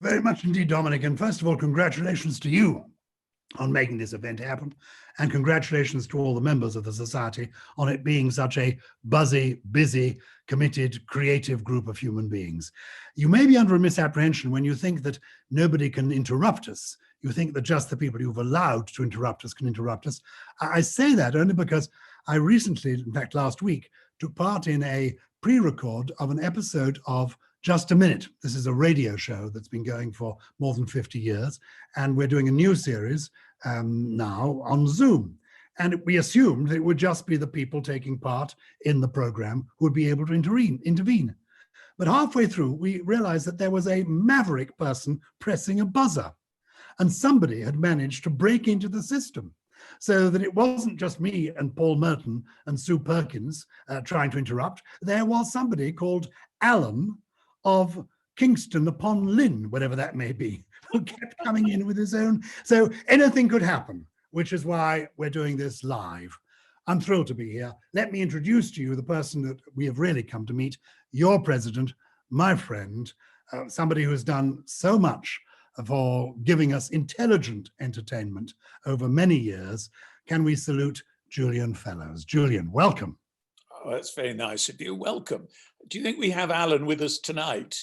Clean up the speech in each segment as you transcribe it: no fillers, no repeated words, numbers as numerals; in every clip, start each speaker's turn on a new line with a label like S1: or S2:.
S1: Very much indeed, Dominic. And first of all, congratulations to you on making this event happen. And congratulations to all the members of the Society on it being such a buzzy, busy, committed, creative group of human beings. You may be under a misapprehension when you think that nobody can interrupt us. You think that just the people you've allowed to interrupt us can interrupt us. I say that only because I recently, in fact last week, took part in a pre-record of an episode of Just a Minute. This is a radio show that's been going for more than 50 years, and we're doing a new series now on Zoom. And we assumed it would just be the people taking part in the program who would be able to intervene. But halfway through, we realized that there was a maverick person pressing a buzzer, and somebody had managed to break into the system, so that it wasn't just me and Paul Merton and Sue Perkins trying to interrupt. There was somebody called Alan of Kingston upon Lynn, whatever that may be, who kept coming in with his own. So anything could happen, which is why we're doing this live. I'm thrilled to be here. Let me introduce to you the person that we have really come to meet, your president, my friend, somebody who has done so much for giving us intelligent entertainment over many years. Can we salute Julian Fellowes? Julian, welcome.
S2: Oh, that's very nice of you. Welcome. Do you think we have Alan with us tonight?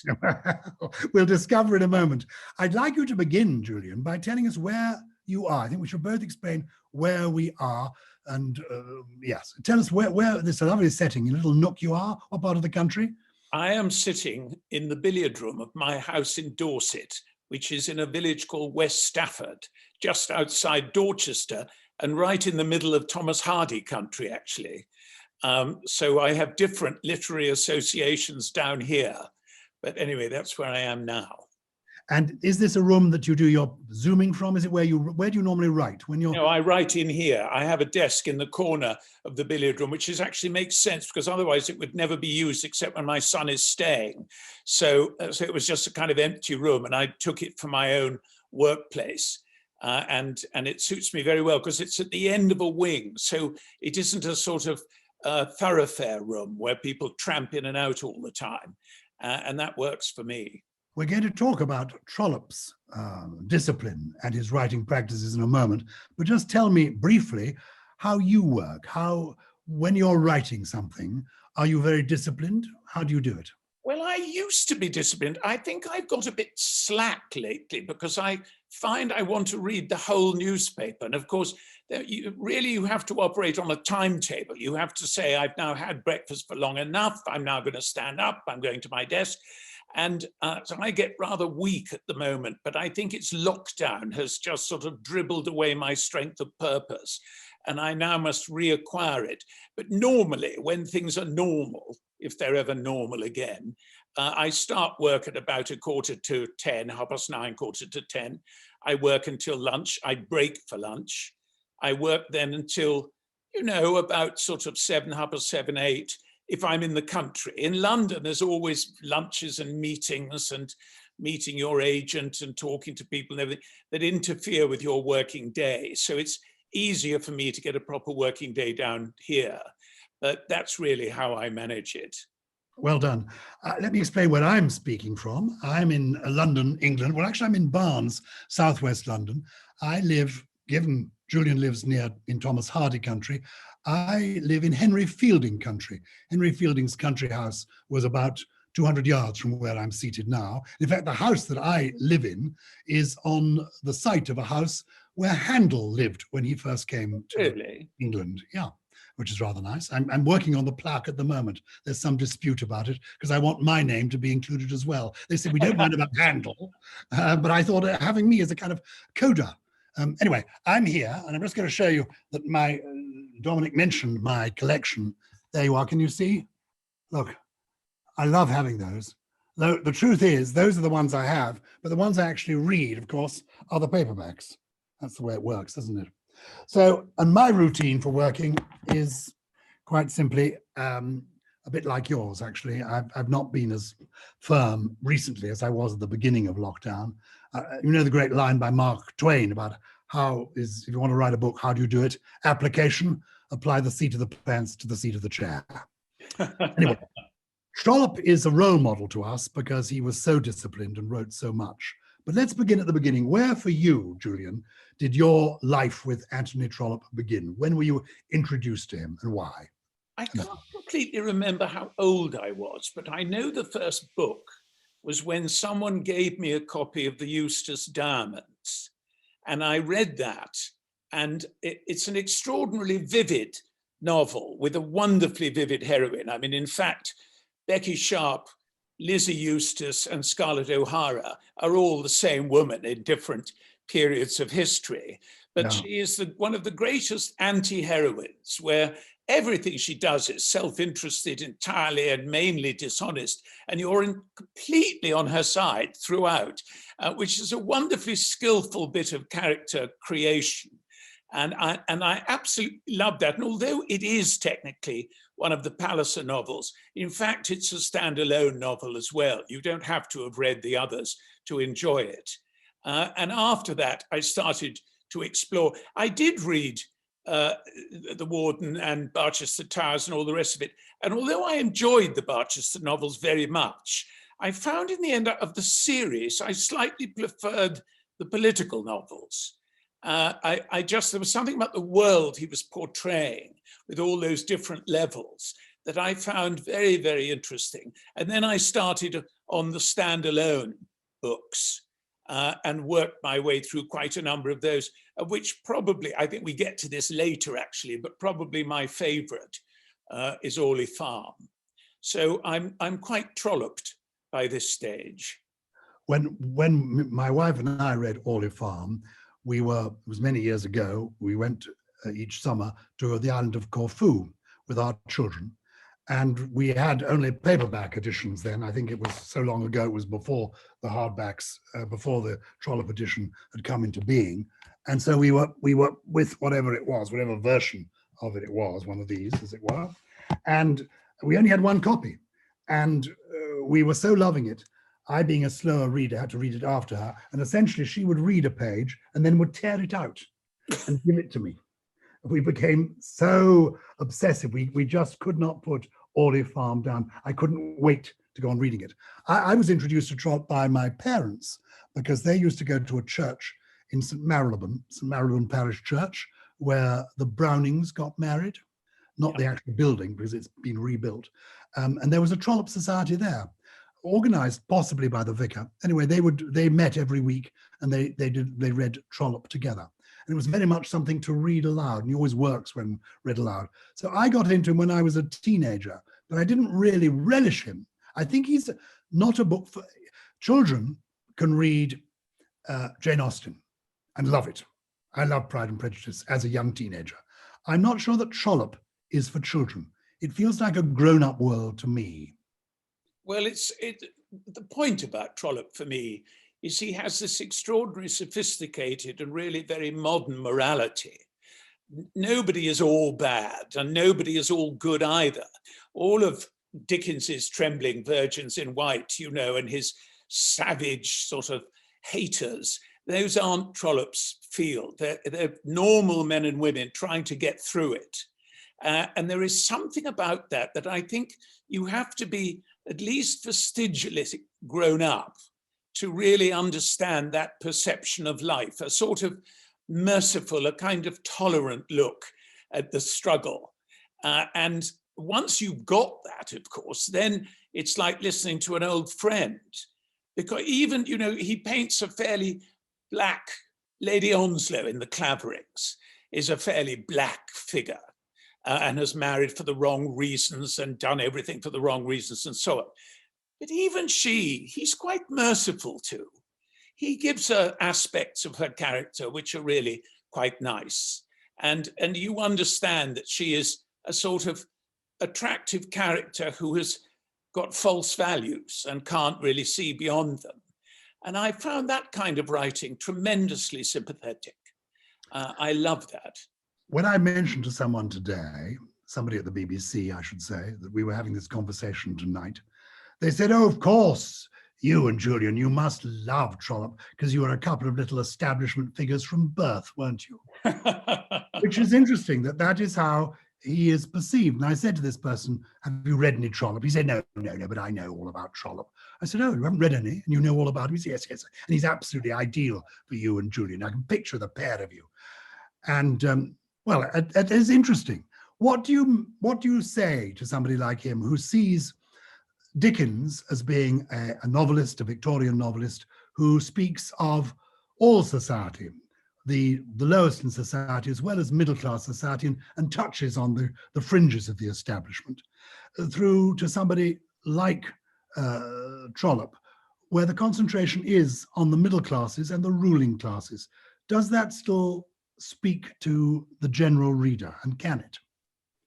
S1: We'll discover in a moment. I'd like you to begin, Julian, by telling us where you are. I think we should both explain where we are. And yes, tell us where this lovely setting, a little nook you are. What part of the country?
S2: I am sitting in the billiard room of my house in Dorset, which is in a village called West Stafford, just outside Dorchester and right in the middle of Thomas Hardy country, actually. So I have different literary associations down here. But anyway, that's where I am now.
S1: And is this a room that you do your Zooming from? Is it where do you normally write? When you're...
S2: No, I write in here. I have a desk in the corner of the billiard room, which actually makes sense because otherwise it would never be used except when my son is staying. So it was just a kind of empty room, and I took it for my own workplace. And it suits me very well because it's at the end of a wing. So it isn't a sort of thoroughfare room where people tramp in and out all the time. And that works for me.
S1: We're going to talk about Trollope's discipline and his writing practices in a moment, but just tell me briefly how you work. When you're writing something, are you very disciplined? How do you do it?
S2: Well, I used to be disciplined. I think I've got a bit slack lately because I find I want to read the whole newspaper. And of course, you have to operate on a timetable. You have to say, I've now had breakfast for long enough. I'm now going to stand up. I'm going to my desk. And so I get rather weak at the moment, but I think it's lockdown has just sort of dribbled away my strength of purpose. And I now must reacquire it. But normally, when things are normal, if they're ever normal again, I start work at about 9:45, 9:30, 9:45. I work until lunch. I break for lunch. I work then until, about sort of 7, 7:30, 8. If I'm in the country. In London, there's always lunches and meetings and meeting your agent and talking to people and everything that interfere with your working day. So it's easier for me to get a proper working day down here. But that's really how I manage it.
S1: Well done. Let me explain where I'm speaking from. I'm in London, England. Well, actually, I'm in Barnes, southwest London. Given Julian lives in Thomas Hardy country, I live in Henry Fielding country. Henry Fielding's country house was about 200 yards from where I'm seated now. In fact, the house that I live in is on the site of a house where Handel lived when he first came to England. Yeah, which is rather nice. I'm working on the plaque at the moment. There's some dispute about it because I want my name to be included as well. They said, we don't mind about Handel, but I thought having me as a kind of coda. Anyway, I'm here and I'm just going to show you that Dominic mentioned my collection. There you are, can you see? Look, I love having those. Though the truth is, those are the ones I have, but the ones I actually read, of course, are the paperbacks. That's the way it works, isn't it? So, and my routine for working is quite simply a bit like yours, actually. I've not been as firm recently as I was at the beginning of lockdown. You know the great line by Mark Twain about if you want to write a book, how do you do it? Application, apply the seat of the pants to the seat of the chair. Anyway, Trollope is a role model to us because he was so disciplined and wrote so much. But let's begin at the beginning. Where for you, Julian, did your life with Anthony Trollope begin? When were you introduced to him and why?
S2: I can't completely remember how old I was, but I know the first book was when someone gave me a copy of the Eustace Diamonds, and I read that, and it's an extraordinarily vivid novel with a wonderfully vivid heroine. I mean, in fact, Becky Sharp, Lizzie Eustace, and Scarlett O'Hara are all the same woman in different periods of history, but she is one of the greatest anti-heroines, where everything she does is self-interested entirely and mainly dishonest, and you're completely on her side throughout, which is a wonderfully skillful bit of character creation. And I absolutely love that. And although it is technically one of the Palliser novels, in fact, it's a standalone novel as well. You don't have to have read the others to enjoy it. And after that, I started to explore. I did read The Warden and Barchester Towers and all the rest of it. And although I enjoyed the Barchester novels very much, I found in the end of the series, I slightly preferred the political novels. There was something about the world he was portraying with all those different levels that I found very, very interesting. And then I started on the standalone books and worked my way through quite a number of those, of which probably, I think we get to this later actually, but probably my favorite is Orley Farm. So I'm quite trolloped by this stage.
S1: When my wife and I read Orley Farm, it was many years ago, we went each summer to the island of Corfu with our children. And we had only paperback editions then. I think it was so long ago, it was before the hardbacks, before the Trollope edition had come into being. And so we were with whatever it was, whatever version of it was, one of these, as it were. And we only had one copy. And we were so loving it. I, being a slower reader, had to read it after her. And essentially, she would read a page and then would tear it out and give it to me. We became so obsessive. We just could not put Orley Farm down. I couldn't wait to go on reading it. I was introduced to Trollope by my parents because they used to go to a church in St. Marylebone Parish Church, where the Brownings got married, not the actual building because it's been rebuilt. And there was a Trollope Society there, organized possibly by the vicar. Anyway, they met every week and they read Trollope together. And it was very much something to read aloud, and he always works when read aloud. So I got into him when I was a teenager, but I didn't really relish him. I think he's not a book for children. Can read Jane Austen and love it. I love Pride and Prejudice as a young teenager. I'm not sure that Trollope is for children. It feels like a grown-up world to me.
S2: Well, the point about Trollope for me is he has this extraordinary, sophisticated and really very modern morality. Nobody is all bad and nobody is all good either. All of Dickens's trembling virgins in white, and his savage sort of haters, those aren't Trollope's field. They're normal men and women trying to get through it. And there is something about that I think you have to be at least vestigially grown up to really understand that perception of life, a sort of merciful, a kind of tolerant look at the struggle. And once you've got that, of course, then it's like listening to an old friend. Because even, he paints a fairly black, Lady Onslow in The Claverings is a fairly black figure and has married for the wrong reasons and done everything for the wrong reasons and so on. But even he's quite merciful to. He gives her aspects of her character which are really quite nice. And you understand that she is a sort of attractive character who has got false values and can't really see beyond them. And I found that kind of writing tremendously sympathetic. I love that.
S1: When I mentioned to someone today, somebody at the BBC, I should say, that we were having this conversation tonight, they said, oh, of course, you and Julian, you must love Trollope because you were a couple of little establishment figures from birth, weren't you? Which is interesting that is how he is perceived. And I said to this person, have you read any Trollope? He said, no, but I know all about Trollope. I said, oh, you haven't read any and you know all about him? He said, yes. And he's absolutely ideal for you and Julian. I can picture the pair of you. And well, it is interesting. What do you say to somebody like him who sees Dickens as being a novelist, a Victorian novelist, who speaks of all society, the lowest in society as well as middle-class society, and touches on the fringes of the establishment, through to somebody like Trollope, where the concentration is on the middle classes and the ruling classes? Does that still speak to the general reader, and can it?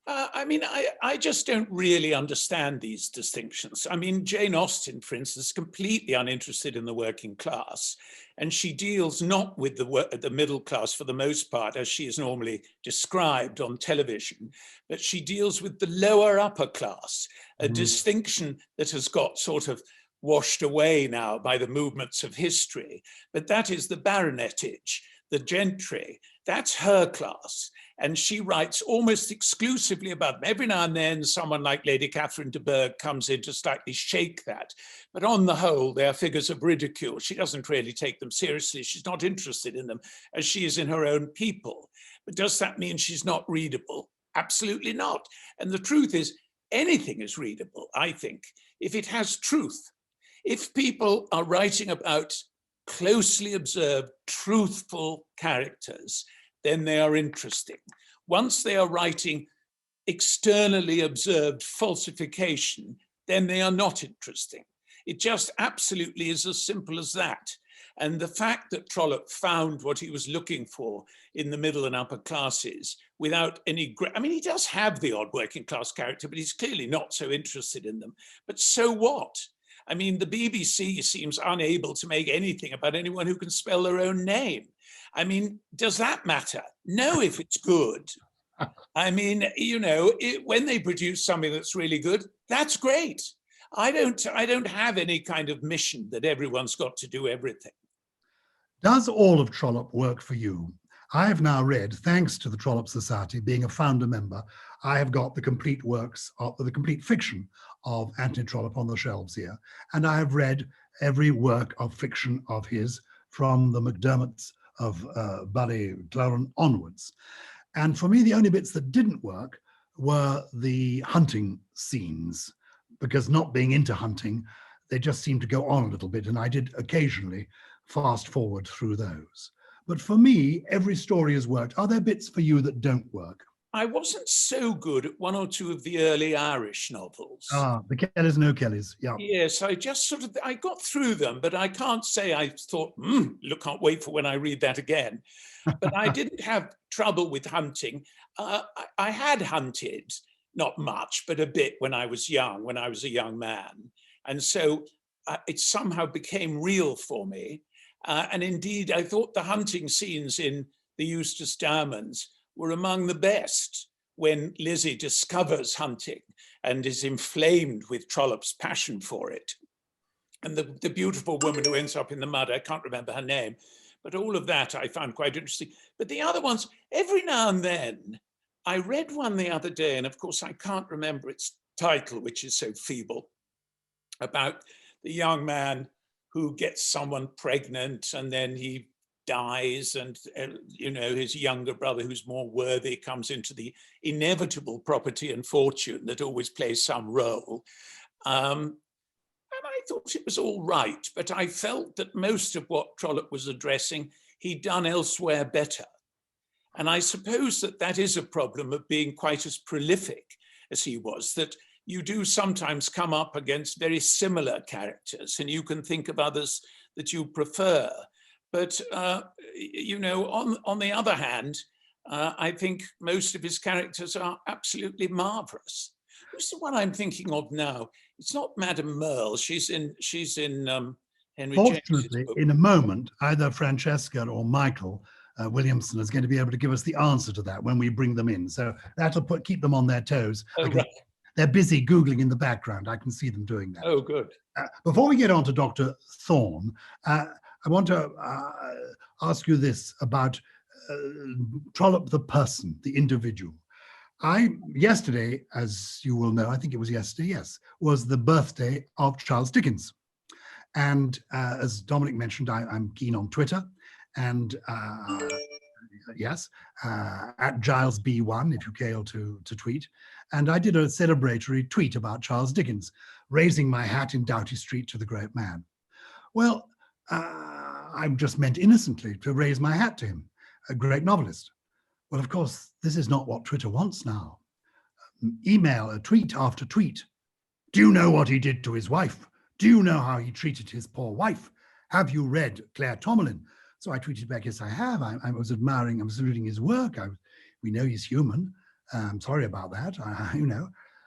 S2: I mean, I just don't really understand these distinctions. I mean, Jane Austen, for instance, is completely uninterested in the working class, and she deals not with the middle class for the most part, as she is normally described on television, but she deals with the lower upper class, a distinction that has got sort of washed away now by the movements of history. But that is the baronetage, the gentry, that's her class. And she writes almost exclusively about them. Every now and then, someone like Lady Catherine de Bourgh comes in to slightly shake that. But on the whole, they are figures of ridicule. She doesn't really take them seriously. She's not interested in them, as she is in her own people. But does that mean she's not readable? Absolutely not. And the truth is, anything is readable, I think, if it has truth. If people are writing about closely observed, truthful characters, then they are interesting. Once they are writing externally observed falsification, then they are not interesting. It just absolutely is as simple as that. And the fact that Trollope found what he was looking for in the middle and upper classes without any, I mean, he does have the odd working class character, but he's clearly not so interested in them. But so what? I mean, the BBC seems unable to make anything about anyone who can spell their own name. I mean, does that matter? No, if it's good. I mean, you know, when they produce something that's really good, that's great. I don't have any kind of mission that everyone's got to do everything.
S1: Does all of Trollope work for you? I have now read, thanks to the Trollope Society, being a founder member, I have got the complete works of the complete fiction of Anthony Trollope on the shelves here. And I have read every work of fiction of his from the MacDermots of Ballycloran onwards. And for me, the only bits that didn't work were the hunting scenes, because not being into hunting, they just seemed to go on a little bit. And I did occasionally fast forward through those. But for me, every story has worked. Are there bits for you that don't work?
S2: I wasn't so good at one or two of the early Irish novels.
S1: Ah, the Kellys and O'Kellys, yeah.
S2: Yes, I just sort of, I got through them, but I can't say I thought, look, can't wait for when I read that again. But I didn't have trouble with hunting. I had hunted, not much, but a bit when I was young, when I was a young man. And so it somehow became real for me. And indeed, I thought the hunting scenes in the Eustace Diamonds were among the best, when Lizzie discovers hunting and is inflamed with Trollope's passion for it. And the beautiful woman who ends up in the mud, I can't remember her name, but all of that I found quite interesting. But the other ones, every now and then, I read one the other day, and of course I can't remember its title, which is so feeble, about the young man who gets someone pregnant and then he dies, and you know, his younger brother, who's more worthy, comes into the inevitable property and fortune that always plays some role. And I thought it was all right, but I felt that most of what Trollope was addressing, he'd done elsewhere better. And I suppose that that is a problem of being quite as prolific as he was, that you do sometimes come up against very similar characters, and you can think of others that you prefer. But, you know, on the other hand, I think most of his characters are absolutely marvelous. Who's the one I'm thinking of now? It's not Madame Merle. She's in Henry
S1: Fortunately,
S2: James's book.
S1: in a moment, either Francesca or Michael Williamson is going to be able to give us the answer to that when we bring them in. So that'll keep them on their toes.
S2: Oh, right.
S1: They're busy Googling in the background. I can see them doing that.
S2: Oh, good.
S1: Before we get on to Dr. Thorne, I want to ask you this about Trollope the person, the individual. Yesterday, as you will know, I think it was yesterday, yes, was the birthday of Charles Dickens. And as Dominic mentioned, I'm keen on Twitter, and yes, at Gyles B1, if you care to tweet. And I did a celebratory tweet about Charles Dickens, raising my hat in Doughty Street to the great man. Well, I just meant innocently to raise my hat to him, a great novelist. Well, of course, this is not what Twitter wants now. Email, tweet after tweet. Do you know what he did to his wife? Do you know how he treated his poor wife? Have you read Claire Tomalin? So I tweeted back, yes, I have. I was admiring, I was reading his work. We know he's human. I'm sorry about that,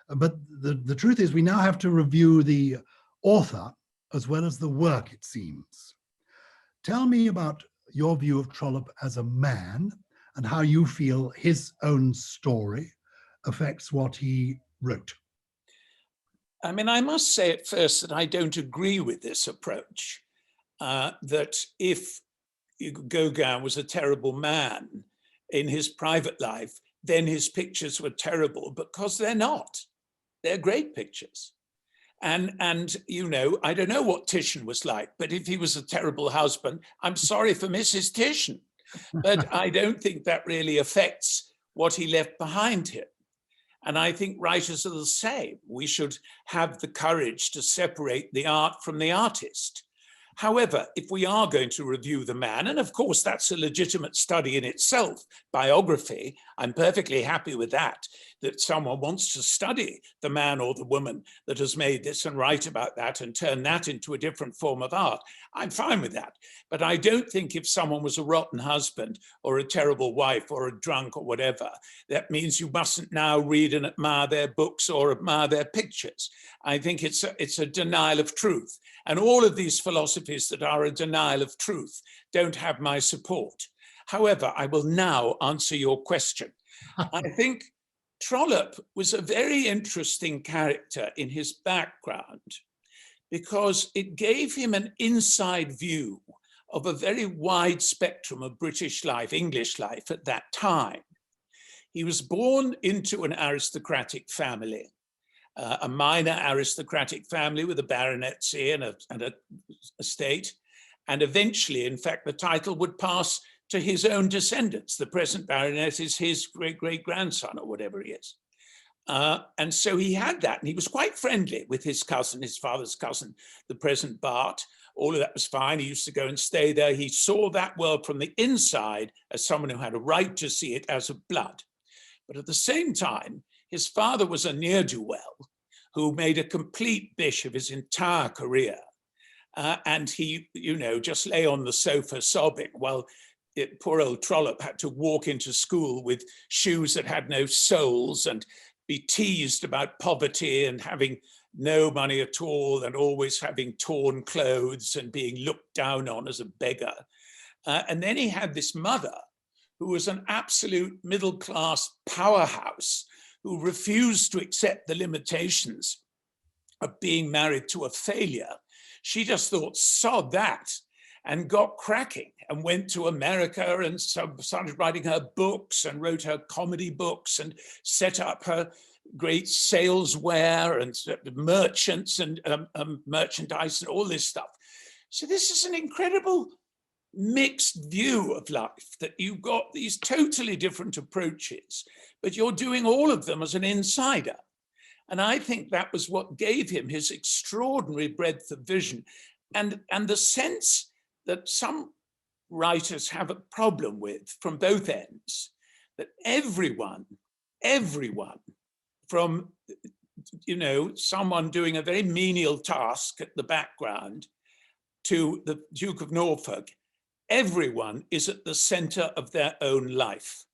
S1: But the truth is we now have to review the author as well as the work, it seems. Tell me about your view of Trollope as a man and how you feel his own story affects what he wrote.
S2: I mean, I must say at first that I don't agree with this approach, that if Gauguin was a terrible man in his private life, then his pictures were terrible, because they're not. They're great pictures. And I don't know what Titian was like, but if he was a terrible husband, I'm sorry for Mrs. Titian. But I don't think that really affects what he left behind him. And I think writers are the same. We should have the courage to separate the art from the artist. However, if we are going to review the man, and of course that's a legitimate study in itself, biography, I'm perfectly happy with that someone wants to study the man or the woman that has made this and write about that and turn that into a different form of art. I'm fine with that. But I don't think if someone was a rotten husband or a terrible wife or a drunk or whatever, that means you mustn't now read and admire their books or admire their pictures. I think it's a denial of truth. And all of these philosophies that are a denial of truth don't have my support. However, I will now answer your question. I think Trollope was a very interesting character in his background because it gave him an inside view of a very wide spectrum of British life, English life at that time. He was born into an aristocratic family, a minor aristocratic family with a baronetcy and an estate. And eventually, in fact, the title would pass to his own descendants. The present baronet is his great-great-grandson or whatever he is. And so he had that, and he was quite friendly with his cousin, his father's cousin, the present Bart. All of that was fine. He used to go and stay there. He saw that world from the inside as someone who had a right to see it as of blood. But at the same time, his father was a ne'er-do-well who made a complete bish of his entire career. And he, just lay on the sofa sobbing while poor old Trollope had to walk into school with shoes that had no soles and be teased about poverty and having no money at all and always having torn clothes and being looked down on as a beggar. And then he had this mother who was an absolute middle-class powerhouse who refused to accept the limitations of being married to a failure. She just thought, sod that, and got cracking and went to America and started writing her books and wrote her comedy books and set up her great salesware and merchants and merchandise and all this stuff. So this is an incredible mixed view of life, that you've got these totally different approaches, but you're doing all of them as an insider. And I think that was what gave him his extraordinary breadth of vision and the sense that some writers have a problem with from both ends, that everyone from, someone doing a very menial task at the background to the Duke of Norfolk, everyone is at the center of their own life.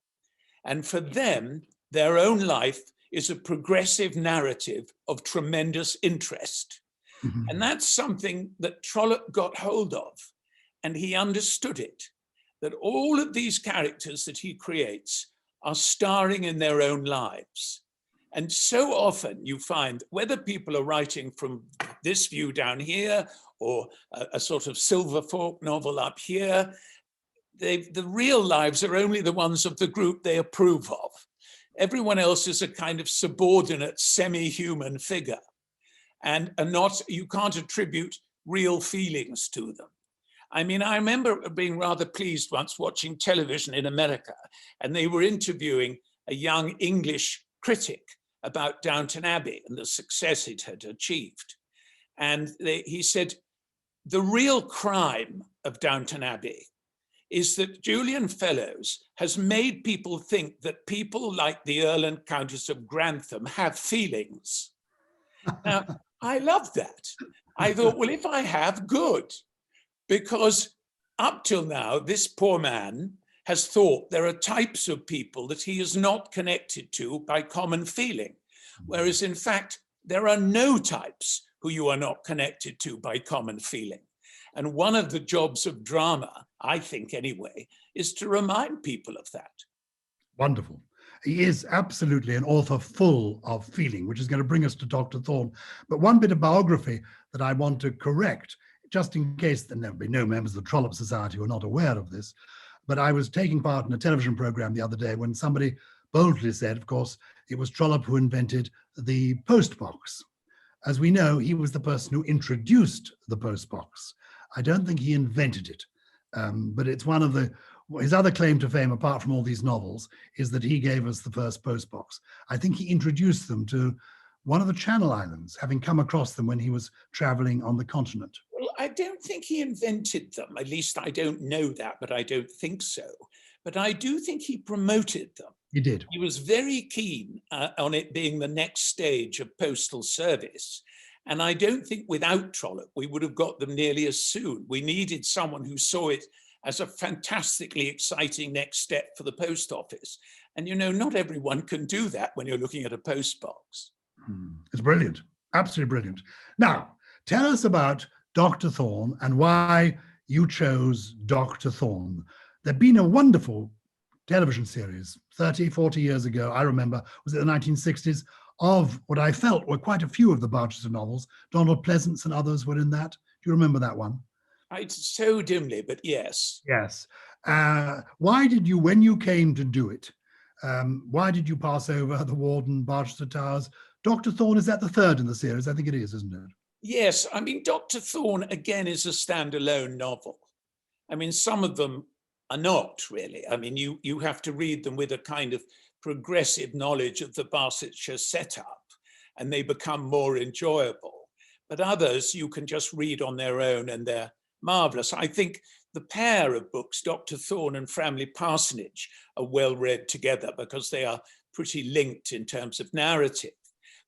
S2: And for them, their own life is a progressive narrative of tremendous interest. Mm-hmm. And that's something that Trollope got hold of. And he understood it, that all of these characters that he creates are starring in their own lives. And so often you find, whether people are writing from this view down here or a sort of Silver Fork novel up here, the real lives are only the ones of the group they approve of. Everyone else is a kind of subordinate, semi-human figure, and you can't attribute real feelings to them. I mean, I remember being rather pleased once watching television in America, and they were interviewing a young English critic about Downton Abbey and the success it had achieved. And he said, the real crime of Downton Abbey is that Julian Fellowes has made people think that people like the Earl and Countess of Grantham have feelings. Now, I love that. I thought, well, if I have, good. Because up till now, this poor man has thought there are types of people that he is not connected to by common feeling, whereas in fact, there are no types who you are not connected to by common feeling. And one of the jobs of drama, I think anyway, is to remind people of that.
S1: Wonderful. He is absolutely an author full of feeling, which is going to bring us to Dr. Thorne. But one bit of biography that I want to correct, just in case there will be no members of the Trollope Society who are not aware of this. But I was taking part in a television program the other day when somebody boldly said, of course, it was Trollope who invented the postbox. As we know, he was the person who introduced the postbox. I don't think he invented it, but it's one of his other claim to fame, apart from all these novels, is that he gave us the first postbox. I think he introduced them to one of the Channel Islands, having come across them when he was traveling on the continent.
S2: Well, I don't think he invented them. At least I don't know that, but I don't think so. But I do think he promoted them.
S1: He did.
S2: He was very keen on it being the next stage of postal service. And I don't think without Trollope, we would have got them nearly as soon. We needed someone who saw it as a fantastically exciting next step for the post office. And, you know, not everyone can do that when you're looking at a post box.
S1: It's brilliant, absolutely brilliant. Now, tell us about Dr. Thorne and why you chose Dr. Thorne. There'd been a wonderful television series 30, 40 years ago, I remember, was it the 1960s, of what I felt were quite a few of the Barchester novels. Donald Pleasance and others were in that. Do you remember that one?
S2: So dimly, but yes.
S1: Yes. Why did you, when you came to do it, why did you pass over The Warden, Barchester Towers? Dr. Thorne, is that the third in the series? I think it is, isn't it?
S2: Yes. I mean, Dr. Thorne, again, is a standalone novel. I mean, some of them are not really. I mean, you have to read them with a kind of progressive knowledge of the Barsetshire setup, and they become more enjoyable. But others you can just read on their own, and they're marvelous. I think the pair of books, Dr. Thorne and Framley Parsonage, are well read together because they are pretty linked in terms of narrative.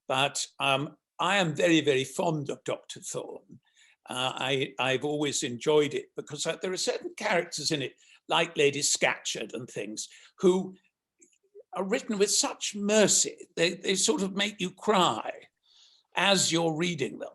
S2: But I am very, very fond of Dr. Thorne. I've always enjoyed it because there are certain characters in it, like Lady Scatcherd and things, who are written with such mercy. They sort of make you cry as you're reading them.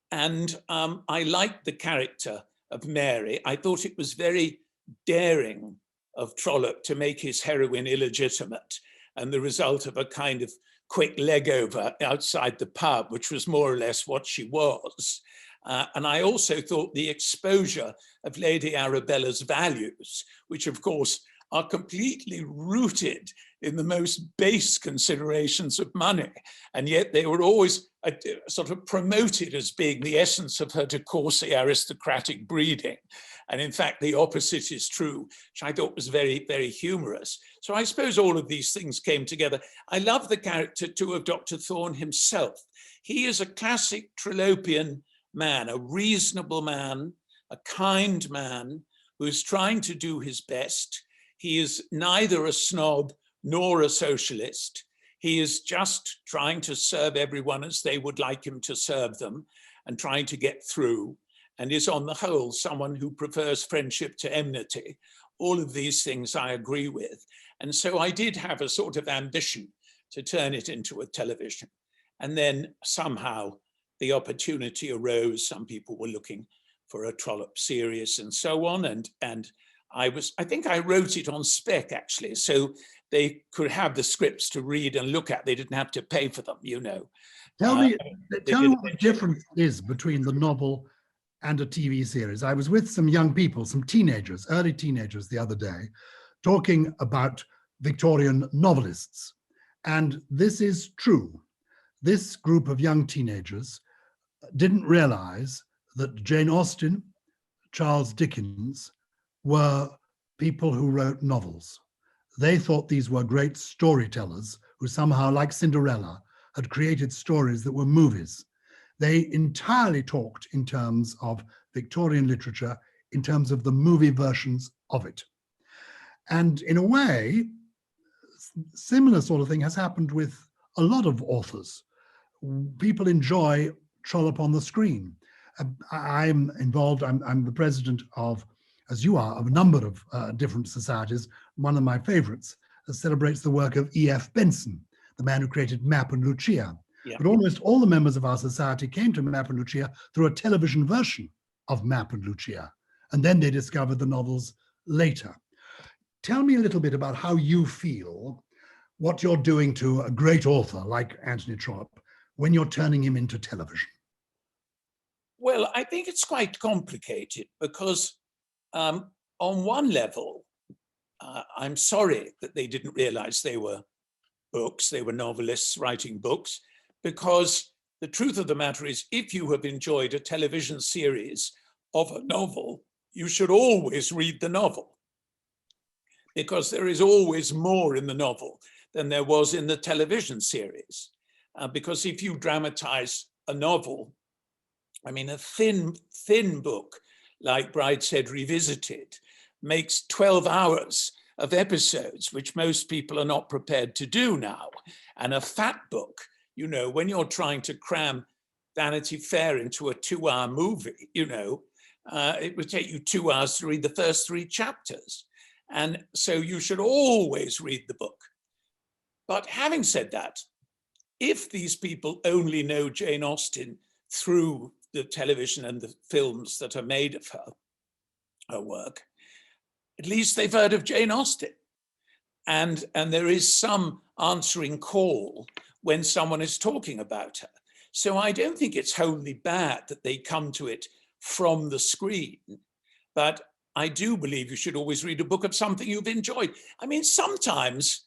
S2: And I liked the character of Mary. I thought it was very daring of Trollope to make his heroine illegitimate, and the result of a kind of quick leg over outside the pub, which was more or less what she was. And I also thought the exposure of Lady Arabella's values, which of course are completely rooted in the most base considerations of money. And yet they were always sort of promoted as being the essence of her de Courcy aristocratic breeding. And in fact, the opposite is true, which I thought was very, very humorous. So I suppose all of these things came together. I love the character too of Dr. Thorne himself. He is a classic Trollopian man, a reasonable man, a kind man who is trying to do his best. He is neither a snob nor a socialist. He is just trying to serve everyone as they would like him to serve them and trying to get through, and is on the whole someone who prefers friendship to enmity. All of these things I agree with. And so I did have a sort of ambition to turn it into a television. And then somehow the opportunity arose. Some people were looking for a Trollope series and so on. And I think I wrote it on spec actually, so they could have the scripts to read and look at. They didn't have to pay for them, you know.
S1: Tell me what the difference is between the novel and a TV series. I was with some young people, some teenagers, early teenagers the other day, talking about Victorian novelists. And this is true. This group of young teenagers didn't realize that Jane Austen, Charles Dickens were people who wrote novels. They thought these were great storytellers who somehow, like Cinderella, had created stories that were movies. They entirely talked in terms of Victorian literature, in terms of the movie versions of it. And in a way, similar sort of thing has happened with a lot of authors. People enjoy Trollope on the screen. I'm involved, I'm the president of, as you are, of a number of different societies. One of my favorites celebrates the work of E.F. Benson, the man who created Map and Lucia. Yeah. But almost all the members of our society came to Map and Lucia through a television version of Map and Lucia. And then they discovered the novels later. Tell me a little bit about how you feel, what you're doing to a great author like Anthony Trollope when you're turning him into television.
S2: Well, I think it's quite complicated because on one level, I'm sorry that they didn't realize they were books, they were novelists writing books, because the truth of the matter is, if you have enjoyed a television series of a novel, you should always read the novel, because there is always more in the novel than there was in the television series. Because if you dramatize a novel, I mean, a thin book like Brideshead Revisited makes 12 hours of episodes, which most people are not prepared to do now. And a fat book, you know, when you're trying to cram Vanity Fair into a 2-hour movie, you know, it would take you 2 hours to read the first 3 chapters. And so you should always read the book. But having said that, if these people only know Jane Austen through the television and the films that are made of her work, at least they've heard of Jane Austen. And there is some answering call when someone is talking about her. So I don't think it's wholly bad that they come to it from the screen, but I do believe you should always read a book of something you've enjoyed. I mean, sometimes,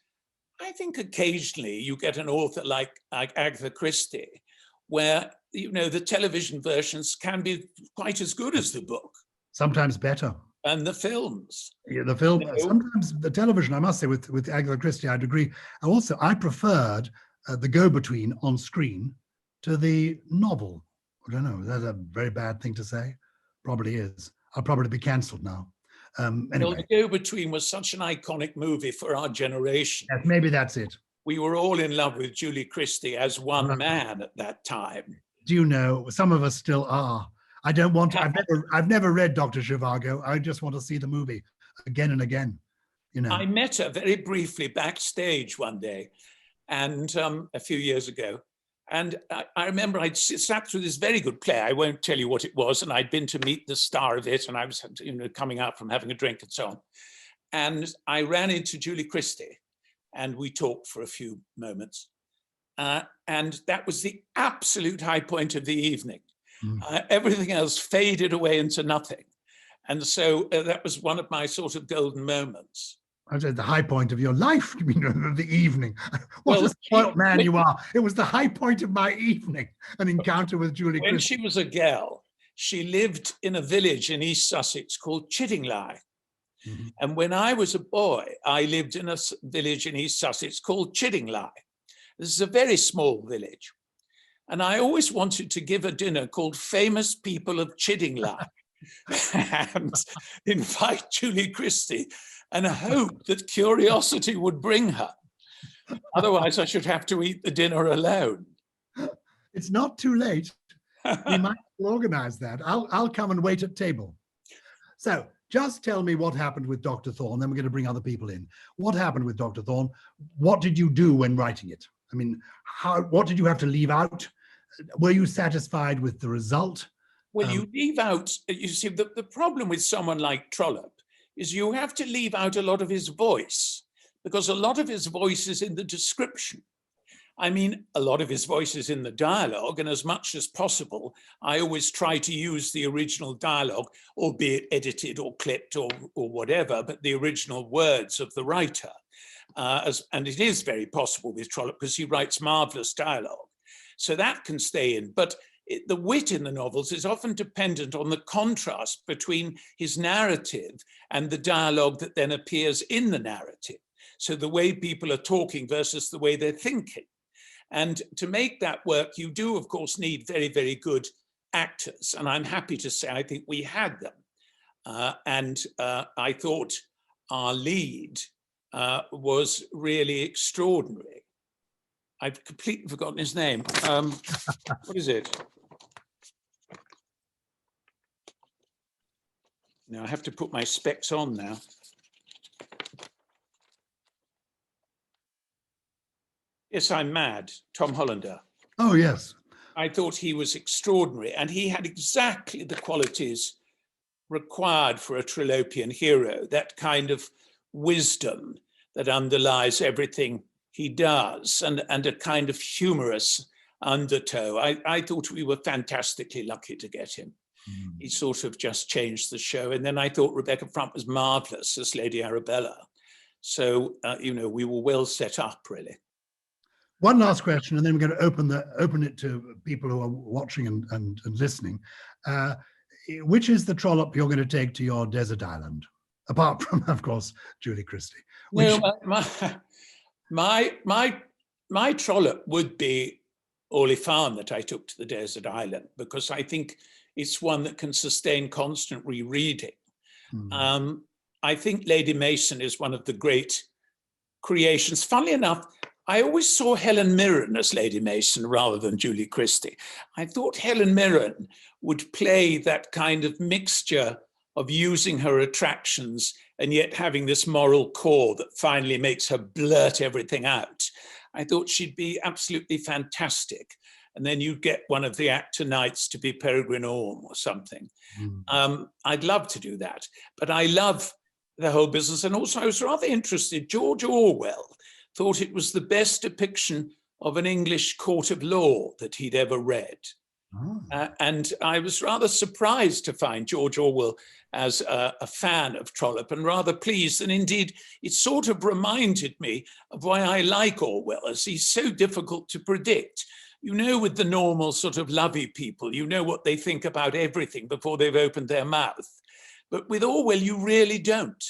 S2: I think occasionally you get an author like Agatha Christie, where, you know, the television versions can be quite as good as the book.
S1: Sometimes better.
S2: And the films.
S1: Yeah, the film, sometimes the television, I must say, with Agatha Christie, I'd agree. Also, I preferred the go-between on screen to the novel. I don't know, that's a very bad thing to say. Probably is. I'll probably be cancelled now. Anyway.
S2: Well, the go-between was such an iconic movie for our generation.
S1: Yes, maybe that's it.
S2: We were all in love with Julie Christie as one man at that time.
S1: Do you know, some of us still are. I don't want to, I've never read Dr. Zhivago. I just want to see the movie again and again. You know.
S2: I met her very briefly backstage one day, and a few years ago. And I remember I'd sat through this very good play. I won't tell you what it was. And I'd been to meet the star of it. And I was, you know, coming out from having a drink and so on. And I ran into Julie Christie and we talked for a few moments. And that was the absolute high point of the evening. Everything else faded away into nothing. And so that was one of my sort of golden moments.
S1: I said the high point of your life, you mean, the evening. What a spoiled man you are. It was the high point of my evening, an encounter with Julie Christie.
S2: When she was a girl, she lived in a village in East Sussex called Chiddingly. Mm-hmm. And when I was a boy, I lived in a village in East Sussex called Chiddingly. This is a very small village. And I always wanted to give a dinner called Famous People of Chiddingly and invite Julie Christie and hope that curiosity would bring her. Otherwise, I should have to eat the dinner alone.
S1: It's not too late. We might organize that. I'll come and wait at table. So just tell me what happened with Dr. Thorne, then we're going to bring other people in. What happened with Dr. Thorne? What did you do when writing it? I mean, what did you have to leave out? Were you satisfied with the result?
S2: Well, you leave out, you see, the problem with someone like Trollope is you have to leave out a lot of his voice, because a lot of his voice is in the description. I mean, a lot of his voice is in the dialogue, and as much as possible, I always try to use the original dialogue, albeit edited or clipped or whatever, but the original words of the writer. and it is very possible with Trollope because he writes marvelous dialogue. So that can stay in. But the wit in the novels is often dependent on the contrast between his narrative and the dialogue that then appears in the narrative. So the way people are talking versus the way they're thinking. And to make that work, you do, of course, need very, very good actors. And I'm happy to say, I think we had them. I thought our lead was really extraordinary. I've completely forgotten his name. What is it? Now I have to put my specs on now. Yes, I'm mad. Tom Hollander.
S1: Oh, yes.
S2: I thought he was extraordinary, and he had exactly the qualities required for a Trollopian hero, that kind of wisdom that underlies everything he does, and a kind of humorous undertow. I thought we were fantastically lucky to get him. He sort of just changed the show. And then I thought Rebecca Front was marvelous as Lady Arabella. So, we were well set up, really.
S1: One last question, and then we're going to open it to people who are watching and listening. Which is the Trollope you're going to take to your desert island? Apart from, of course, Julie Christie.
S2: No, my Trollope would be Olifan that I took to the desert island, because I think it's one that can sustain constant rereading. I think Lady Mason is one of the great creations. Funnily enough, I always saw Helen Mirren as Lady Mason rather than Julie Christie. I thought Helen Mirren would play that kind of mixture of using her attractions and yet having this moral core that finally makes her blurt everything out. I thought she'd be absolutely fantastic. And then you'd get one of the actor knights to be Peregrine Orme or something. I'd love to do that. But I love the whole business. And also I was rather interested, George Orwell thought it was the best depiction of an English court of law that he'd ever read. And I was rather surprised to find George Orwell as a fan of Trollope, and rather pleased. And indeed, it sort of reminded me of why I like Orwell, as he's so difficult to predict. With the normal sort of lovey people, what they think about everything before they've opened their mouth. But with Orwell, you really don't.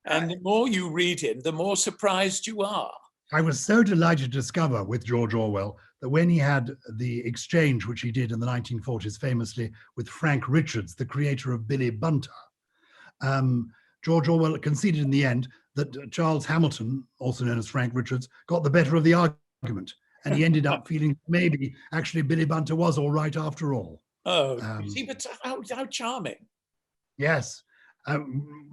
S2: And the more you read him, the more surprised you are.
S1: I was so delighted to discover with George Orwell that when he had the exchange, which he did in the 1940s famously with Frank Richards, the creator of Billy Bunter, George Orwell conceded in the end that Charles Hamilton, also known as Frank Richards, got the better of the argument. And he ended up feeling maybe actually Billy Bunter was all right after all.
S2: Oh, see, but how charming.
S1: Yes. And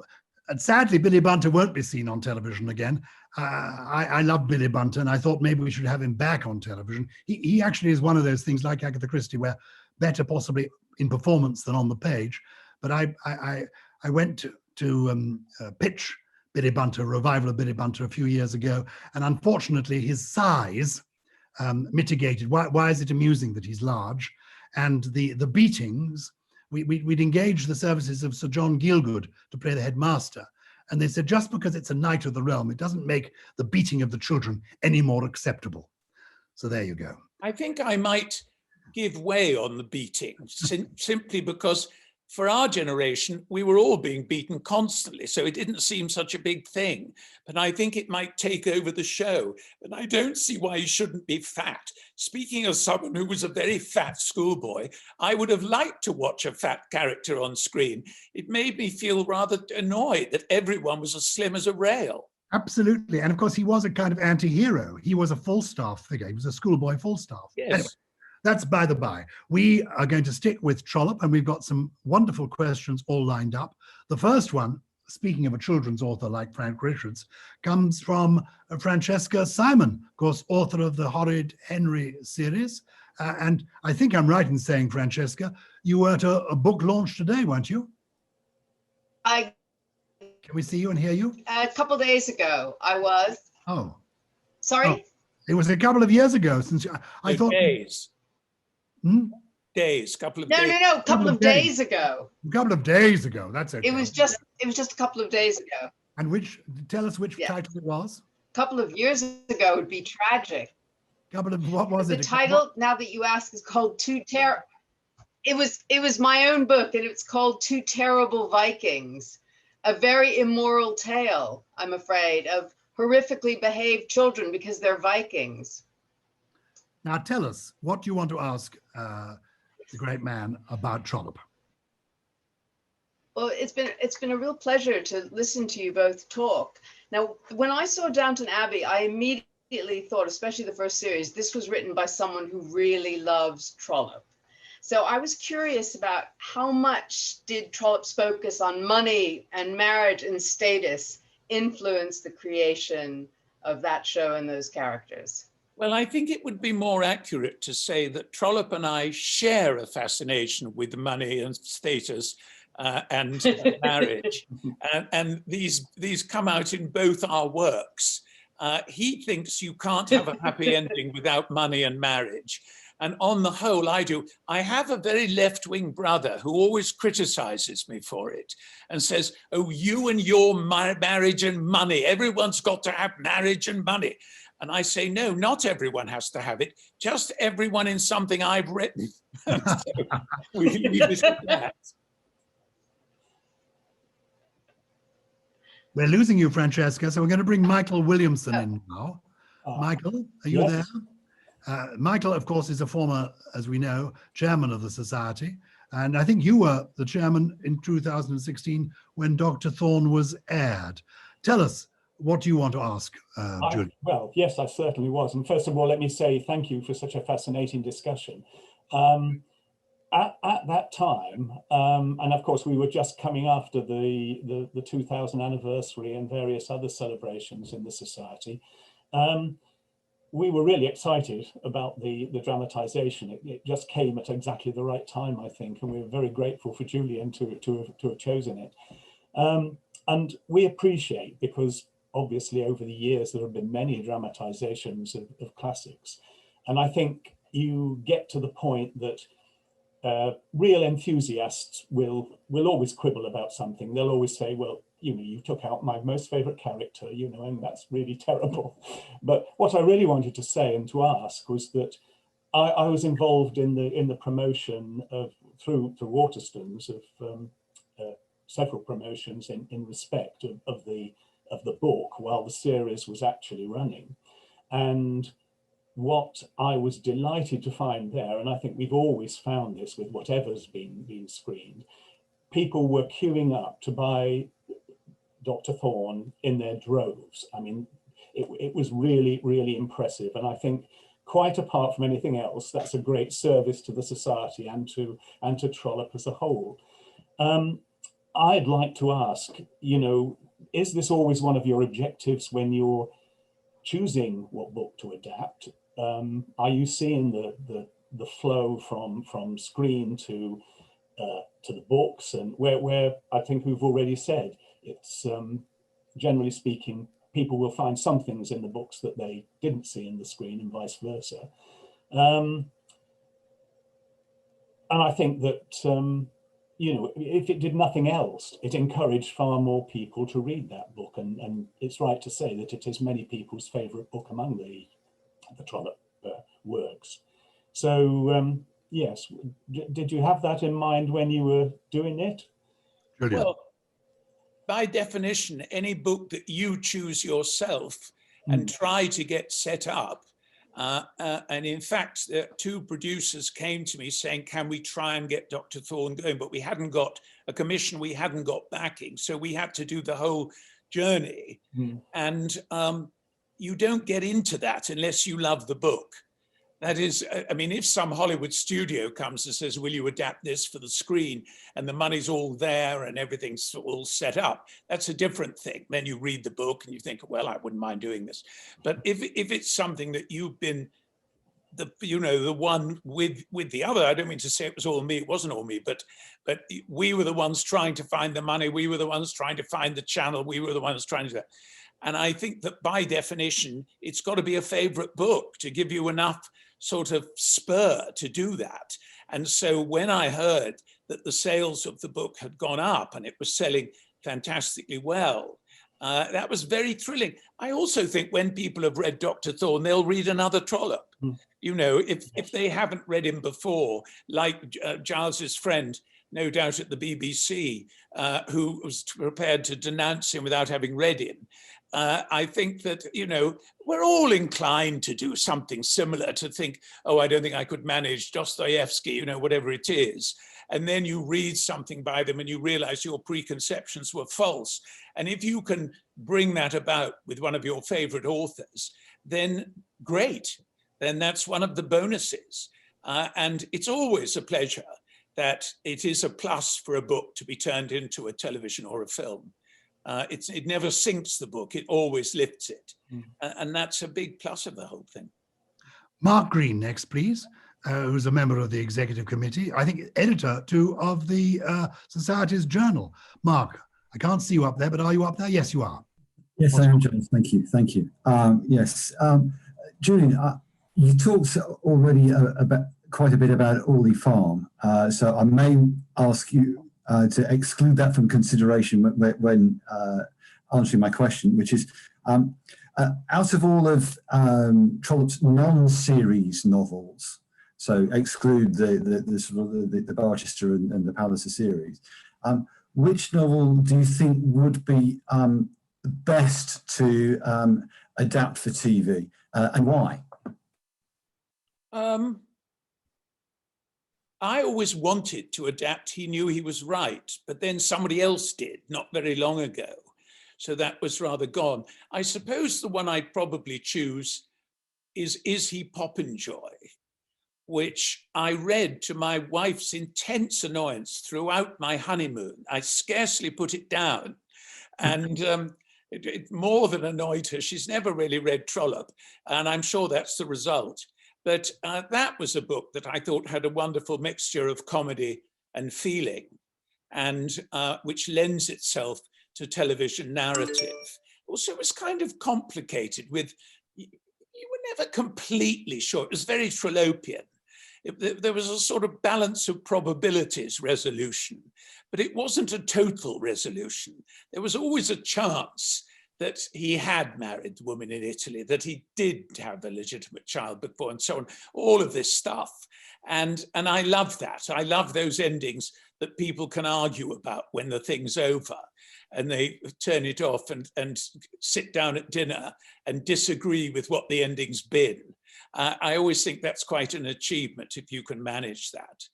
S1: sadly, Billy Bunter won't be seen on television again. I love Billy Bunter, and I thought maybe we should have him back on television. He actually is one of those things like Agatha Christie, where better possibly in performance than on the page. But I went to pitch Billy Bunter, a revival of Billy Bunter a few years ago, and unfortunately his size mitigated. Why is it amusing that he's large? And the beatings, we'd engaged the services of Sir John Gielgud to play the headmaster. And they said, just because it's a knight of the realm, it doesn't make the beating of the children any more acceptable. So there you go.
S2: I think I might give way on the beating simply because for our generation, we were all being beaten constantly. So it didn't seem such a big thing. But I think it might take over the show. And I don't see why he shouldn't be fat. Speaking of someone who was a very fat schoolboy, I would have liked to watch a fat character on screen. It made me feel rather annoyed that everyone was as slim as a rail.
S1: Absolutely. And of course, he was a kind of anti-hero. He was a Falstaff figure. He was a schoolboy Falstaff.
S2: Yes.
S1: Anyway, that's by the by. We are going to stick with Trollope, and we've got some wonderful questions all lined up. The first one, speaking of a children's author like Frank Richards, comes from Francesca Simon, of course, author of the Horrid Henry series. And I think I'm right in saying, Francesca, you were at a book launch today, weren't you?
S3: Can
S1: we see you and hear you?
S3: A couple of days ago, I was.
S1: Oh.
S3: Sorry?
S1: Oh, it was a couple of years ago since I thought.
S2: Days. Days, couple of days.
S3: No, a couple of days ago.
S1: A couple of days ago, that's okay.
S3: It was just a couple of days ago.
S1: And tell us which title it was.
S3: couple of years ago would be tragic.
S1: What was
S3: The
S1: it?
S3: title, now that you ask, is called It was my own book, and it's called Two Terrible Vikings, a very immoral tale, I'm afraid, of horrifically behaved children because they're Vikings.
S1: Now tell us, what do you want to ask the great man about Trollope?
S3: Well, it's been a real pleasure to listen to you both talk. Now, when I saw Downton Abbey, I immediately thought, especially the first series, this was written by someone who really loves Trollope. So I was curious about how much did Trollope's focus on money and marriage and status influence the creation of that show and those characters?
S2: Well, I think it would be more accurate to say that Trollope and I share a fascination with money and status and marriage. And these come out in both our works. He thinks you can't have a happy ending without money and marriage. And on the whole, I do. I have a very left-wing brother who always criticizes me for it and says, oh, you and your marriage and money, everyone's got to have marriage and money. And I say, no, not everyone has to have it, just everyone in something I've written. So we leave it at that.
S1: We're losing you, Francesca, so we're going to bring Michael Williamson in now. Michael, are you there? Michael, of course, is a former, as we know, chairman of the Society. And I think you were the chairman in 2016 when Dr. Thorne was aired. Tell us, what do you want to ask, Julian?
S4: Well, yes, I certainly was. And first of all, let me say thank you for such a fascinating discussion. At that time, and of course, we were just coming after the 2000 anniversary and various other celebrations in the Society. We were really excited about the dramatization. It just came at exactly the right time, I think, and we were very grateful for Julian to have chosen it. And we appreciate, because obviously over the years there have been many dramatizations of classics, and I think you get to the point that real enthusiasts will always quibble about something. They'll always say, well, you know, you took out my most favorite character, you know, and that's really terrible. But what I really wanted to say and to ask was that I was involved in the promotion of through Waterstones of several promotions in respect of the book while the series was actually running. And what I was delighted to find there, and I think we've always found this with whatever's been screened, people were queuing up to buy Dr. Thorne in their droves. I mean, it was really, really impressive. And I think quite apart from anything else, that's a great service to the Society and to Trollope as a whole. I'd like to ask, you know, is this always one of your objectives when you're choosing what book to adapt? Are you seeing the flow from screen to the books, and where I think we've already said it's generally speaking, people will find some things in the books that they didn't see in the screen and vice versa. And I think that, you know, if it did nothing else, it encouraged far more people to read that book. And it's right to say that it is many people's favorite book among the Trollope works. So, yes, did you have that in mind when you were doing it?
S1: Julian.
S2: Well, by definition, any book that you choose yourself and try to get set up, and in fact, two producers came to me saying, can we try and get Dr. Thorne going? But we hadn't got a commission, we hadn't got backing. So we had to do the whole journey. And you don't get into that unless you love the book. That is, I mean, if some Hollywood studio comes and says, will you adapt this for the screen, and the money's all there and everything's all set up, that's a different thing. Then you read the book and you think, well, I wouldn't mind doing this. But if it's something that you've been the one with the other, I don't mean to say it was all me, it wasn't all me, but we were the ones trying to find the money, we were the ones trying to find the channel, we were the ones trying to do that. And I think that by definition, it's got to be a favorite book to give you enough sort of spur to do that. And so when I heard that the sales of the book had gone up and it was selling fantastically well, That was very thrilling. I also think when people have read Dr. Thorne, they'll read another Trollope. You know, if they haven't read him before, like Gyles's friend, no doubt at the BBC, who was prepared to denounce him without having read him. I think that, you know, we're all inclined to do something similar, to think, oh, I don't think I could manage Dostoevsky, you know, whatever it is. And then you read something by them and you realize your preconceptions were false. And if you can bring that about with one of your favorite authors, then great. Then that's one of the bonuses. And it's always a pleasure that it is a plus for a book to be turned into a television or a film. It never sinks the book, it always lifts it. And that's a big plus of the whole thing.
S1: Mark Green next, please, who's a member of the executive committee, I think editor too of the Society's journal. Mark, I can't see you up there, but are you up there? Yes, you are.
S5: Yes, I am, John. Thank you. Thank you. Yes. Julian, you talked already about quite a bit about Orley Farm, so I may ask you to exclude that from consideration when answering my question, which is, out of all of Trollope's non-series novels, so exclude the Barchester and the Palliser series, which novel do you think would be best to adapt for TV, and why?
S2: I always wanted to adapt He Knew He Was Right, but then somebody else did not very long ago. So that was rather gone. I suppose the one I'd probably choose is He Poppinjoy, which I read to my wife's intense annoyance throughout my honeymoon. I scarcely put it down. And it more than annoyed her. She's never really read Trollope, and I'm sure that's the result. But that was a book that I thought had a wonderful mixture of comedy and feeling, and which lends itself to television narrative. Also, it was kind of complicated with, you were never completely sure. It was very Trollopian. There was a sort of balance of probabilities resolution, but it wasn't a total resolution. There was always a chance that he had married the woman in Italy, that he did have a legitimate child before, and so on, all of this stuff. And I love that. I love those endings that people can argue about when the thing's over and they turn it off and sit down at dinner and disagree with what the ending's been. I always think that's quite an achievement if you can manage that.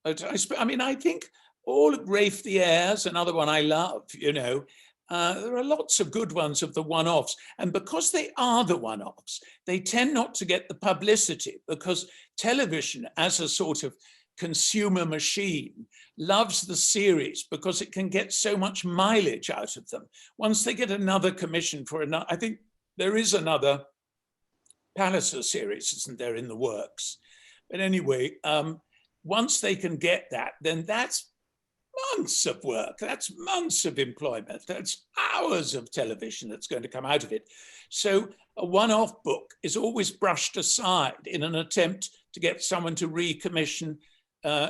S2: But I mean, I think all of Rafe the Heir's, another one I love, you know. There are lots of good ones of the one-offs, and because they are the one-offs, they tend not to get the publicity, because television as a sort of consumer machine loves the series because it can get so much mileage out of them. Once they get another commission for another, I think there is another Palliser series, isn't there, in the works? But anyway, once they can get that, then that's months of work, that's months of employment, that's hours of television that's going to come out of it. So a one-off book is always brushed aside in an attempt to get someone to recommission,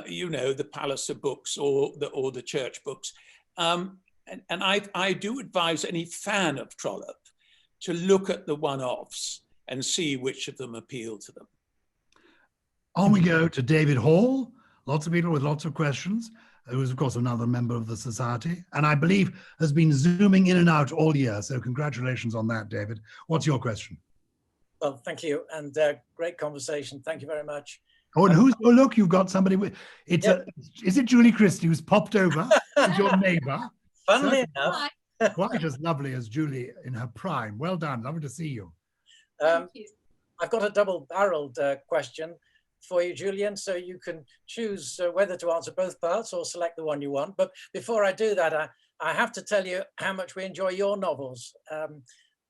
S2: you know, the Palliser books or the church books. And I do advise any fan of Trollope to look at the one-offs and see which of them appeal to them.
S1: On we go to David Hall. Lots of people with lots of questions, who is, of course, another member of the Society, and I believe has been zooming in and out all year. So congratulations on that, David. What's your question?
S6: Well, thank you, and great conversation. Thank you very much.
S1: Oh, and who's, oh, look, you've got somebody with, it's
S6: Yep.
S1: Is it Julie Christie who's popped over? Is your neighbour?
S6: Funnily enough,
S1: Quite as lovely as Julie in her prime. Well done, lovely to see you.
S6: I've got a double-barreled question for you, Julian, so you can choose whether to answer both parts or select the one you want. But before I do that, I have to tell you how much we enjoy your novels.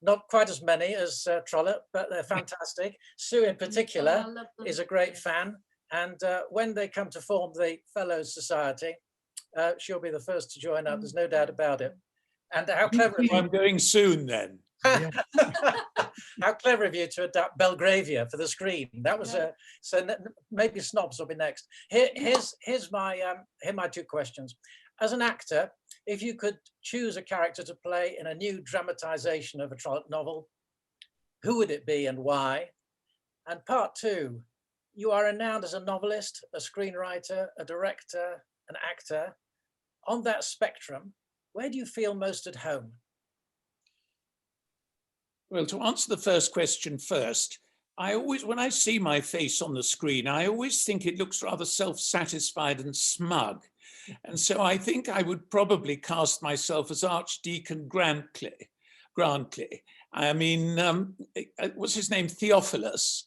S6: Not quite as many as Trollope, but they're fantastic. Sue in particular is a great fan. And when they come to form the Fellowes Society, she'll be the first to join up. There's no doubt about it. And how clever.
S2: I'm going soon then.
S1: Yeah.
S6: How clever of you to adapt Belgravia for the screen. That was maybe Snobs will be next. Here's my two questions. As an actor, if you could choose a character to play in a new dramatization of a Trollope novel, who would it be and why? And part two, you are renowned as a novelist, a screenwriter, a director, an actor. On that spectrum, where do you feel most at home?
S2: Well, to answer the first question first, when I see my face on the screen, I always think it looks rather self-satisfied and smug. And so I think I would probably cast myself as Archdeacon Grantley. I mean, what's his name? Theophilus.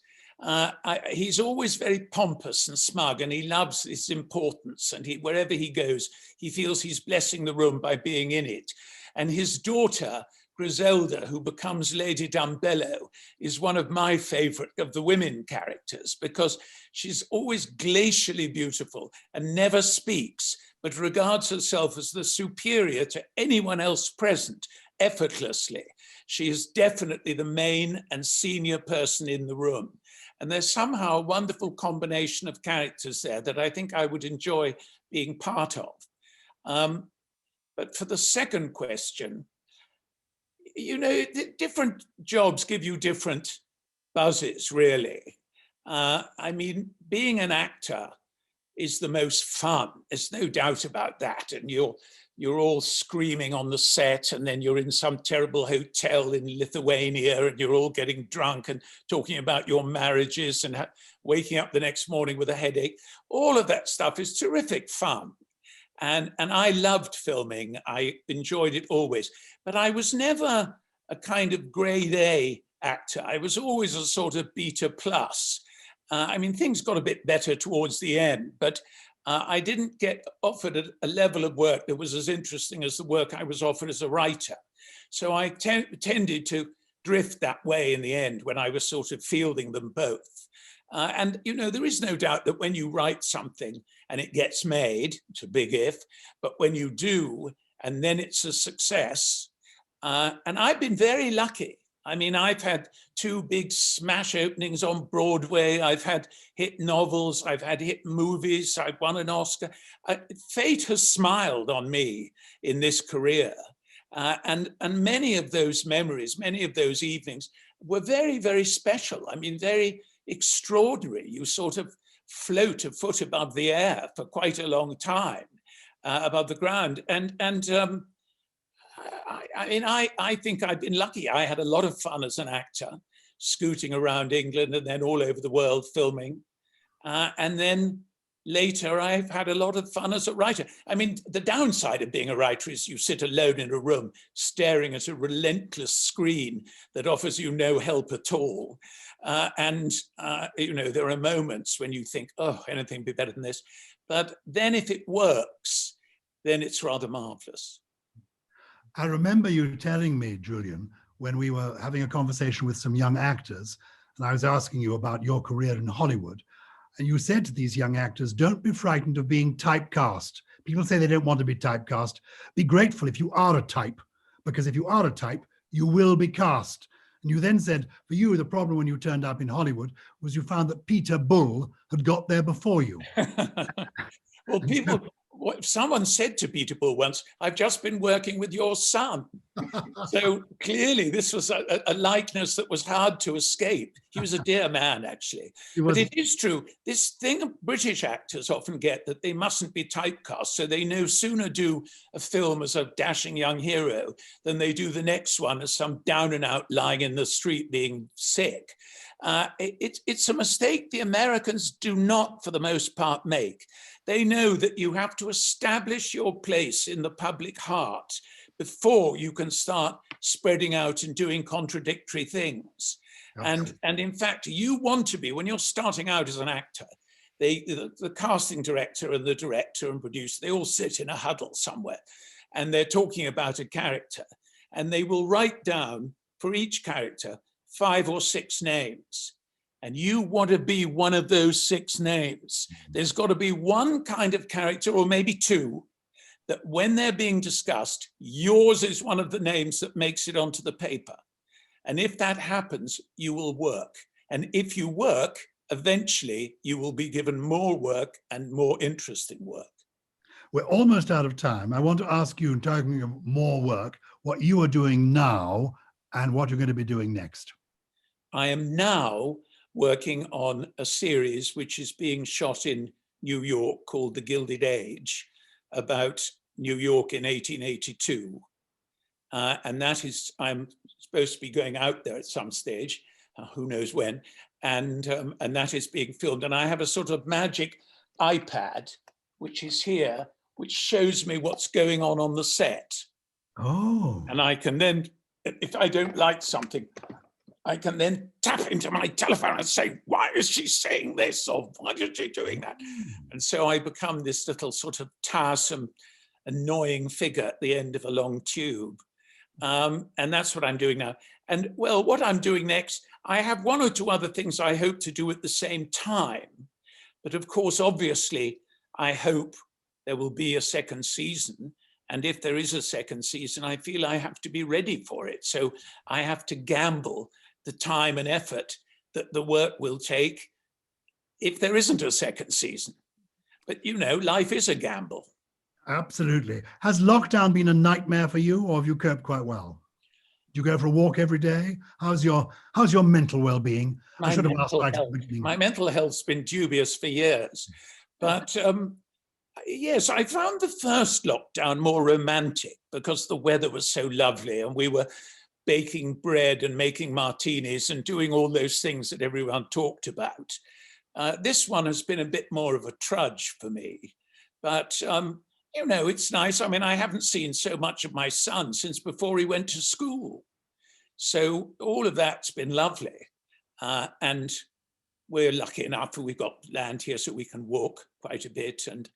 S2: He's always very pompous and smug, and he loves his importance. And wherever he goes, he feels he's blessing the room by being in it. And his daughter, Griselda, who becomes Lady Dumbello, is one of my favorite of the women characters, because she's always glacially beautiful and never speaks, but regards herself as the superior to anyone else present effortlessly. She is definitely the main and senior person in the room. And there's somehow a wonderful combination of characters there that I think I would enjoy being part of. But for the second question, you know, different jobs give you different buzzes, really. I mean, being an actor is the most fun. There's no doubt about that. And you're all screaming on the set, and then you're in some terrible hotel in Lithuania, and you're all getting drunk and talking about your marriages and waking up the next morning with a headache. All of that stuff is terrific fun. And I loved filming. I enjoyed it always. But I was never a kind of grade A actor. I was always a sort of beta plus. I mean, things got a bit better towards the end, but I didn't get offered a level of work that was as interesting as the work I was offered as a writer. So I tended to drift that way in the end when I was sort of fielding them both. And, you know, there is no doubt that when you write something and it gets made, it's a big if, but when you do, and then it's a success, and I've been very lucky. I mean, I've had 2 big smash openings on Broadway. I've had hit novels. I've had hit movies. I've won an Oscar. Fate has smiled on me in this career. And many of those memories, many of those evenings were very, very special. I mean, very extraordinary. You sort of float a foot above the air for quite a long time, above the ground. I mean, I think I've been lucky. I had a lot of fun as an actor, scooting around England and then all over the world filming. And then later, I've had a lot of fun as a writer. I mean, the downside of being a writer is you sit alone in a room staring at a relentless screen that offers you no help at all. You know, there are moments when you think, oh, anything would be better than this. But then if it works, then it's rather marvelous.
S1: I remember you telling me, Julian, when we were having a conversation with some young actors, and I was asking you about your career in Hollywood, and you said to these young actors, don't be frightened of being typecast. People say they don't want to be typecast. Be grateful if you are a type, because if you are a type, you will be cast. And you then said, for you, the problem when you turned up in Hollywood was you found that Peter Bull had got there before you.
S2: Well, someone said to Peter Bull once, I've just been working with your son. So clearly this was a likeness that was hard to escape. He was a dear man, actually. But it is true, this thing British actors often get, that they mustn't be typecast, so they no sooner do a film as a dashing young hero than they do the next one as some down and out lying in the street being sick. It's a mistake the Americans do not, for the most part, make. They know that you have to establish your place in the public heart before you can start spreading out and doing contradictory things. Okay. And in fact, you want to be, when you're starting out as an actor, the casting director and the director and producer, they all sit in a huddle somewhere and they're talking about a character, and they will write down for each character 5 or 6 names. And you want to be one of those 6 names. There's got to be one kind of character, or maybe 2, that when they're being discussed, yours is one of the names that makes it onto the paper. And if that happens, you will work. And if you work, eventually you will be given more work and more interesting work.
S1: We're almost out of time. I want to ask you, talking of more work, what you are doing now and what you're going to be doing next.
S2: I am now working on a series which is being shot in New York called The Gilded Age, about New York in 1882. And that is, I'm supposed to be going out there at some stage, who knows when, and that is being filmed. And I have a sort of magic iPad, which is here, which shows me what's going on the set.
S1: Oh.
S2: And I can then, if I don't like something, I can then tap into my telephone and say, why is she saying this? Or why is she doing that? And so I become this little sort of tiresome, annoying figure at the end of a long tube. And that's what I'm doing now. And well, what I'm doing next, I have one or two other things I hope to do at the same time. But of course, obviously, I hope there will be a second season. And if there is a second season, I feel I have to be ready for it. So I have to gamble the time and effort that the work will take if there isn't a second season. But you know, life is a gamble.
S1: Absolutely. Has lockdown been a nightmare for you, or have you coped quite well? Do you go for a walk every day? How's your mental well-being? I should have asked right at the beginning.
S2: My mental health's been dubious for years. But yes, I found the first lockdown more romantic because the weather was so lovely and we were baking bread and making martinis and doing all those things that everyone talked about. This one has been a bit more of a trudge for me. But you know, it's nice. I mean, I haven't seen so much of my son since before he went to school. So all of that's been lovely. And we're lucky enough that we've got land here so we can walk quite a bit. And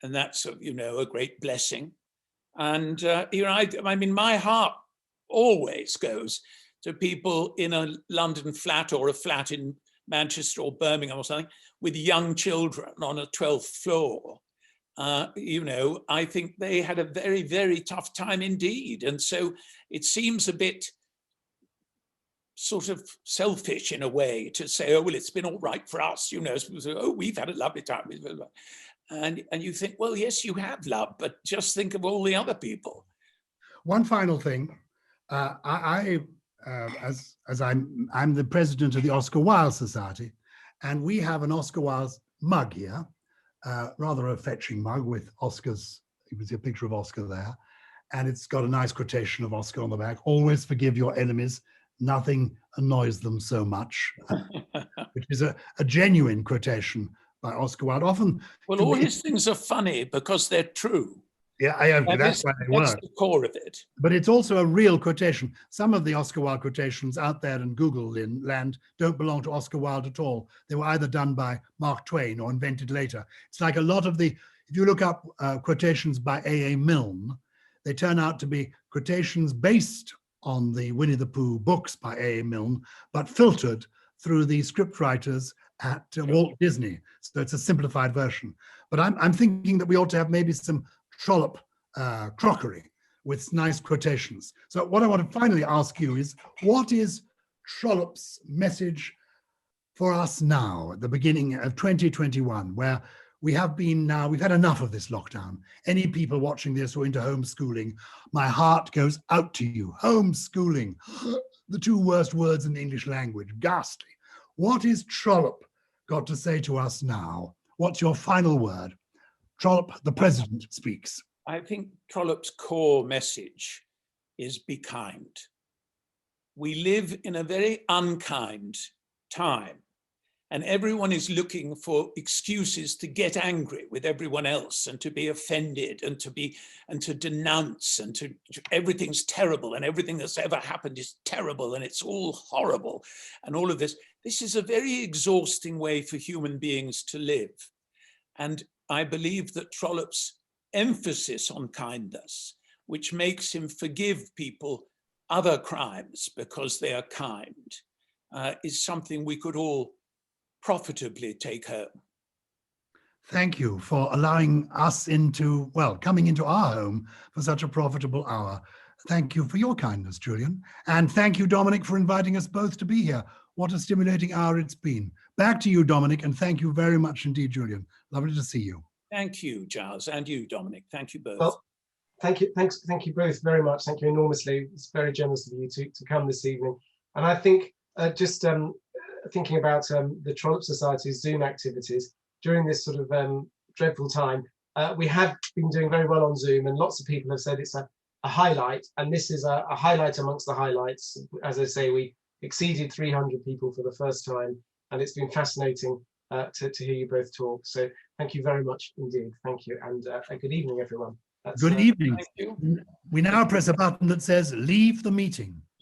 S2: that's, you know, a great blessing. And, you know, I mean, my heart always goes to people in a London flat or a flat in Manchester or Birmingham or something with young children on a 12th floor. You know, I think they had a very, very tough time indeed. And so it seems a bit sort of selfish in a way to say, oh, well, it's been all right for us, you know, oh, we've had a lovely time. And you think, well, yes, you have, love, but just think of all the other people.
S1: One final thing, as I'm the president of the Oscar Wilde Society, and we have an Oscar Wilde mug here. Rather a fetching mug with Oscar's, you can see a picture of Oscar there, and it's got a nice quotation of Oscar on the back. Always forgive your enemies, nothing annoys them so much, which is a genuine quotation by Oscar Wilde. Often,
S2: well, all his things are funny because they're true.
S1: Yeah, that's why they work.
S2: That's the core of it.
S1: But it's also a real quotation. Some of the Oscar Wilde quotations out there in Google land don't belong to Oscar Wilde at all. They were either done by Mark Twain or invented later. It's like a lot of the, if you look up quotations by A.A. Milne, they turn out to be quotations based on the Winnie the Pooh books by A.A. Milne, but filtered through the scriptwriters at Walt Disney. So it's a simplified version. But I'm thinking that we ought to have maybe some Trollope crockery with nice quotations. So what I want to finally ask you is, what is Trollope's message for us now at the beginning of 2021, where we've had enough of this lockdown? Any people watching this or into homeschooling, my heart goes out to you. Homeschooling, the two worst words in the English language, ghastly. What is Trollope got to say to us now? What's your final word? Trollope, the president, speaks.
S2: I think Trollope's core message is be kind. We live in a very unkind time, and everyone is looking for excuses to get angry with everyone else and to be offended and to denounce and to everything's terrible and everything that's ever happened is terrible and it's all horrible and all of this. This is a very exhausting way for human beings to live. And I believe that Trollope's emphasis on kindness, which makes him forgive people other crimes because they are kind, is something we could all profitably take home.
S1: Thank you for allowing us coming into our home for such a profitable hour. Thank you for your kindness, Julian. And thank you, Dominic, for inviting us both to be here. What a stimulating hour it's been. Back to you, Dominic, and thank you very much indeed, Julian. Lovely to see you.
S2: Thank you, Gyles, and you, Dominic. Thank you both.
S7: Well, thank you both very much. Thank you enormously. It's very generous of you to come this evening. And I think just thinking about the Trollope Society's Zoom activities during this sort of dreadful time, we have been doing very well on Zoom, and lots of people have said it's a highlight, and this is a highlight amongst the highlights. As I say, we exceeded 300 people for the first time, and it's been fascinating to hear you both talk. So thank you very much indeed. Thank you, and a good evening, everyone.
S1: Good evening.
S2: Thank you.
S1: We now press a button that says leave the meeting.